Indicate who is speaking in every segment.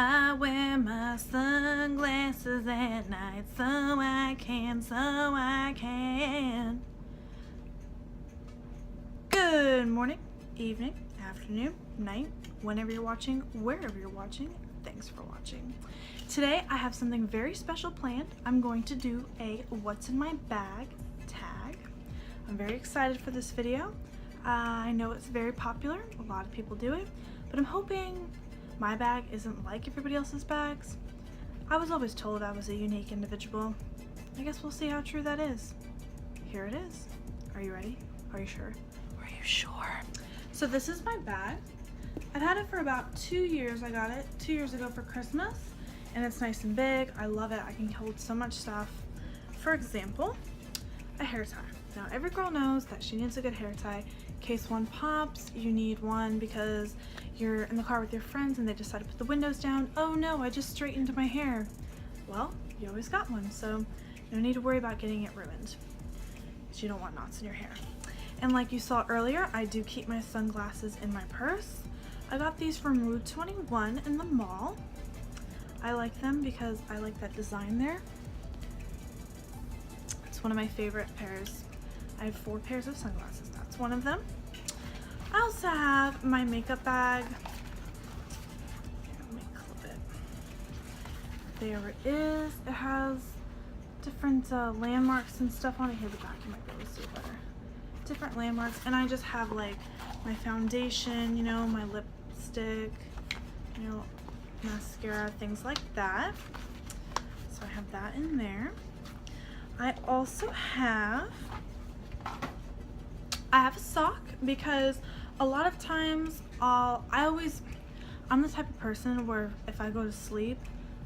Speaker 1: I wear my sunglasses at night so I can. Good morning, evening, afternoon, night, whenever you're watching, wherever you're watching, thanks for watching. Today I have something very special planned. I'm going to do a what's in my bag tag. I'm very excited for this video. I know it's very popular, a lot of people do it, but I'm hoping my bag isn't like everybody else's bags. I was always told I was a unique individual. I guess we'll see how true that is. Here it is. Are you ready? Are you sure? Are you sure? So this is my bag. I've had it for about 2 years. I got it 2 years ago for Christmas, and it's nice and big. I love it. I can hold so much stuff. For example, a hair tie. Now every girl knows that she needs a good hair tie. In case one pops, you need one because you're in the car with your friends and they decide to put the windows down. Oh no, I just straightened my hair. Well, you always got one, so no need to worry about getting it ruined, because you don't want knots in your hair. And like you saw earlier, I do keep my sunglasses in my purse. I got these from Rue 21 in the mall. I like them because I like that design there. It's one of my favorite pairs. I have 4 pairs of sunglasses. That's one of them. I also have my makeup bag. Let me clip it. There it is. It has different landmarks and stuff on it. Here, the back, you might be able to see it better. Different landmarks, and I just have like my foundation, you know, my lipstick, you know, mascara, things like that. So I have that in there. I also have a sock, because a lot of times I'm the type of person where if I go to sleep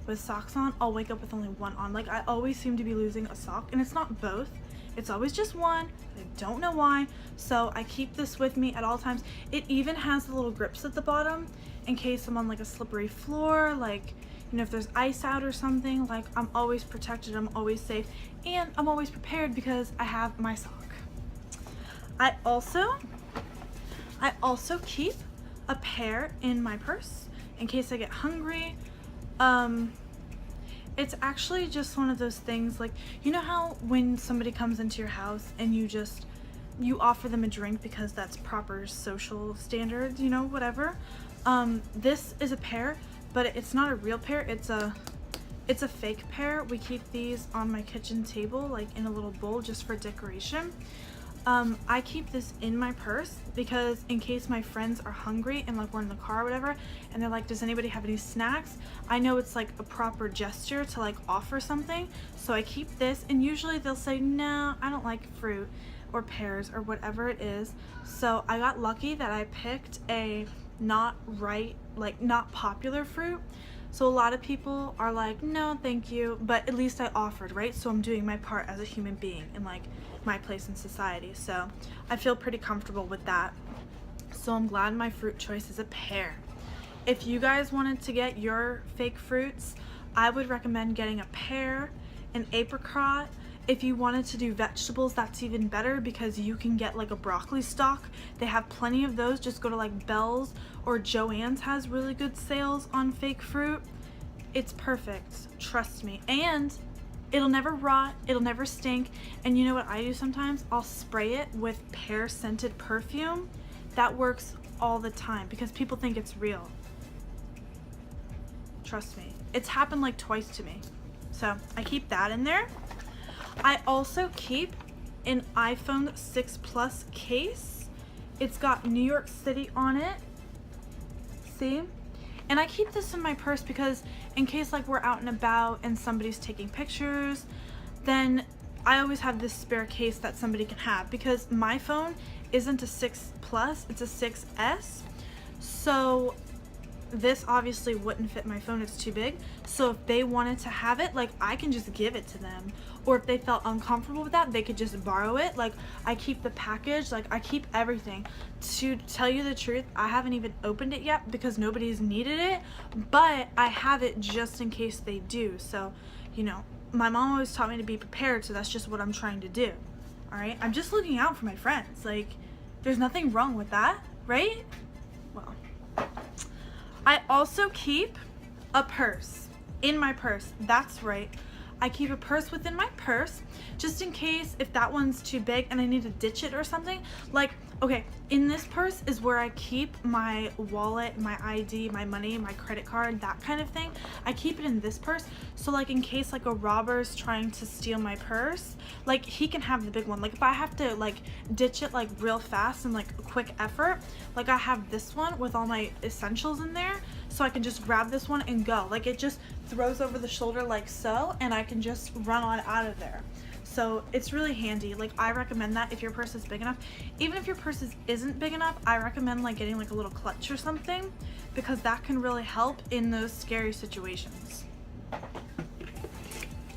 Speaker 1: with socks on, I'll wake up with only one on. Like, I always seem to be losing a sock, and it's not both. It's always just one. I don't know why. So I keep this with me at all times. It even has the little grips at the bottom in case I'm on like a slippery floor, like, you know, if there's ice out or something. Like, I'm always protected, I'm always safe, and I'm always prepared because I have my sock. I also keep a pear in my purse in case I get hungry. It's actually just one of those things, like, you know how when somebody comes into your house and you offer them a drink because that's proper social standards, you know, whatever. This is a pear, but it's not a real pear. It's a fake pear. We keep these on my kitchen table, like in a little bowl, just for decoration. I keep this in my purse because in case my friends are hungry and like we're in the car or whatever, and they're like, does anybody have any snacks? I know it's like a proper gesture to like offer something, so I keep this, and usually they'll say, no, I don't like fruit or pears or whatever it is. So I got lucky that I picked a not popular fruit. So a lot of people are like, no, thank you, but at least I offered, right? So I'm doing my part as a human being in like my place in society. So I feel pretty comfortable with that. So I'm glad my fruit choice is a pear. If you guys wanted to get your fake fruits, I would recommend getting a pear, an apricot. If you wanted to do vegetables, that's even better because you can get like a broccoli stalk. They have plenty of those. Just go to like Bell's or Joann's has really good sales on fake fruit. It's perfect, trust me. And it'll never rot, it'll never stink. And you know what I do sometimes? I'll spray it with pear scented perfume. That works all the time because people think it's real. Trust me, it's happened like twice to me. So I keep that in there. I also keep an iPhone 6 Plus case. It's got New York City on it. See? And I keep this in my purse because in case like we're out and about and somebody's taking pictures, then I always have this spare case that somebody can have, because my phone isn't a 6 Plus, it's a 6S. So this obviously wouldn't fit my phone, it's too big. So if they wanted to have it, like, I can just give it to them. Or if they felt uncomfortable with that, they could just borrow it. Like, I keep the package, like I keep everything. To tell you the truth, I haven't even opened it yet because nobody's needed it, but I have it just in case they do. So, you know, my mom always taught me to be prepared, so that's just what I'm trying to do. All right, I'm just looking out for my friends. Like, there's nothing wrong with that, right? Well, I also keep a purse in my purse. That's right. I keep a purse within my purse just in case if that one's too big and I need to ditch it or something. Like, okay, in this purse is where I keep my wallet, my ID, my money, my credit card, that kind of thing. I keep it in this purse. So like in case like a robber's trying to steal my purse, like he can have the big one. Like if I have to like ditch it like real fast and like a quick effort, like I have this one with all my essentials in there. So I can just grab this one and go. Like it just throws over the shoulder like so, and I can just run on out of there. So it's really handy. Like I recommend that if your purse is big enough. Even if your purse isn't big enough, I recommend like getting like a little clutch or something, because that can really help in those scary situations.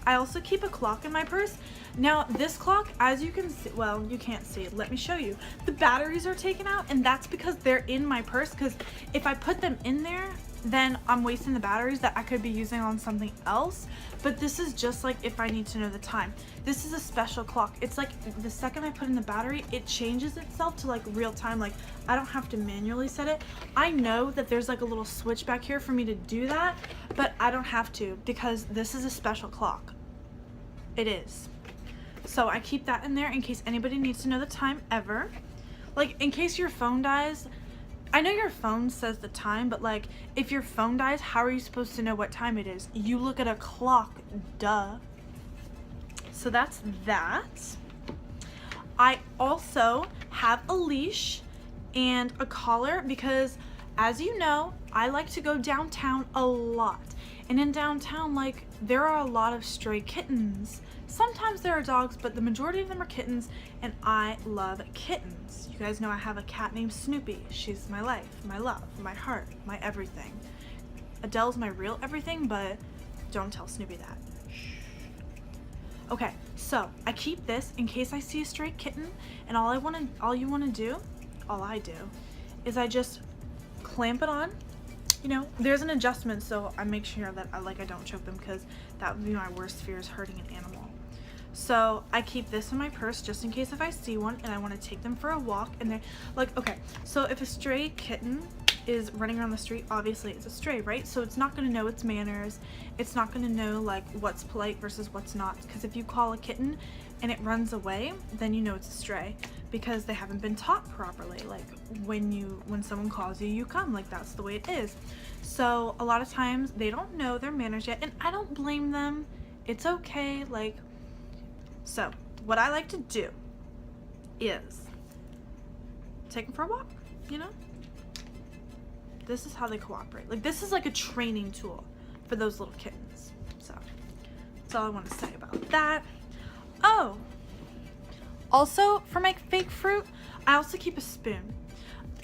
Speaker 1: I also keep a clock in my purse. Now this clock, as you can see, well, you can't see it, let me show you. The batteries are taken out, and that's because they're in my purse, because if I put them in there, then I'm wasting the batteries that I could be using on something else. But this is just like if I need to know the time. This is a special clock. It's like the second I put in the battery, it changes itself to like real time. Like I don't have to manually set it. I know that there's like a little switch back here for me to do that, but I don't have to because this is a special clock. It is. So I keep that in there in case anybody needs to know the time ever. Like in case your phone dies, I know your phone says the time, but like if your phone dies, how are you supposed to know what time it is? You look at a clock, duh. So that's that. I also have a leash and a collar because, as you know, I like to go downtown a lot. And in downtown, like, there are a lot of stray kittens. Sometimes there are dogs, but the majority of them are kittens, and I love kittens. You guys know I have a cat named Snoopy. She's my life, my love, my heart, my everything. Adele's my real everything, but don't tell Snoopy that. Shh. Okay, so I keep this in case I see a stray kitten, and all I do is I just clamp it on. You know, there's an adjustment, so I make sure that I don't choke them, because that would be my worst fear, is hurting an animal. So I keep this in my purse just in case if I see one and I want to take them for a walk, and they're like, okay, so if a stray kitten is running around the street, obviously it's a stray, right? So it's not going to know its manners. It's not going to know like what's polite versus what's not, because if you call a kitten and it runs away, then you know it's a stray, because they haven't been taught properly. Like when someone calls you, you come, like that's the way it is. So a lot of times they don't know their manners yet, and I don't blame them. It's okay. Like, so what I like to do is take them for a walk, you know? This is how they cooperate. Like, this is like a training tool for those little kittens. So that's all I want to say about that. Oh, also for my fake fruit, I also keep a spoon.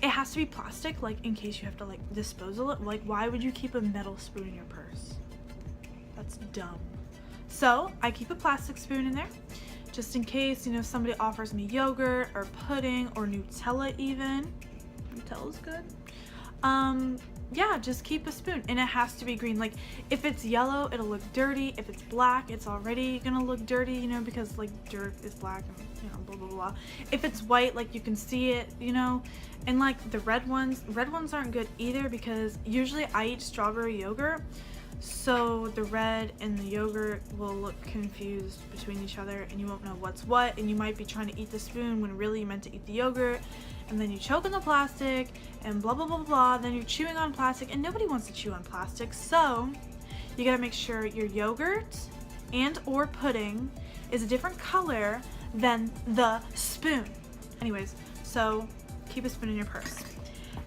Speaker 1: It has to be plastic, like in case you have to like dispose of it. Like, why would you keep a metal spoon in your purse? That's dumb. So I keep a plastic spoon in there just in case, you know, somebody offers me yogurt or pudding or Nutella even. Nutella's good. Yeah, just keep a spoon, and it has to be green. Like if it's yellow, it'll look dirty. If it's black, it's already gonna look dirty, you know, because like dirt is black and, you know, blah blah blah. If it's white, like you can see it, you know. And like the red ones aren't good either, because usually I eat strawberry yogurt, so the red and the yogurt will look confused between each other, and you won't know what's what, and you might be trying to eat the spoon when really you meant to eat the yogurt, and then you choke on the plastic and blah blah blah blah. Then you're chewing on plastic, and nobody wants to chew on plastic. So you gotta make sure your yogurt and or pudding is a different color than the spoon. Anyways, so keep a spoon in your purse.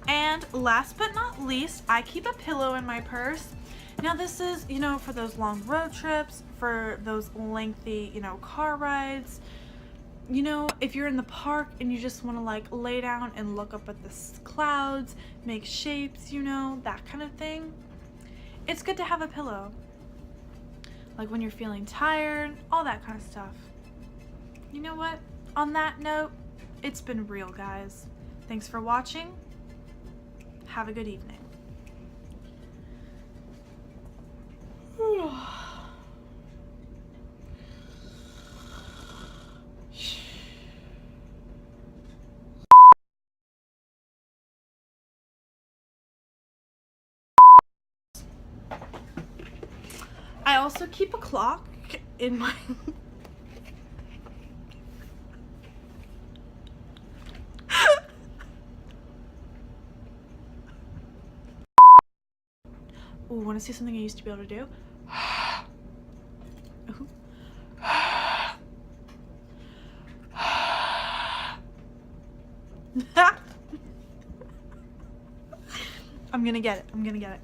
Speaker 1: And last but not least, I keep a pillow in my purse. Now this is, you know, for those long road trips, for those lengthy, you know, car rides. You know, if you're in the park and you just want to like lay down and look up at the clouds, make shapes, you know, that kind of thing, it's good to have a pillow. Like when you're feeling tired, all that kind of stuff. You know what? On that note, it's been real, guys. Thanks for watching. Have a good evening. I also keep a clock in my Ooh, want to see something I used to be able to do? Ooh. I'm gonna get it.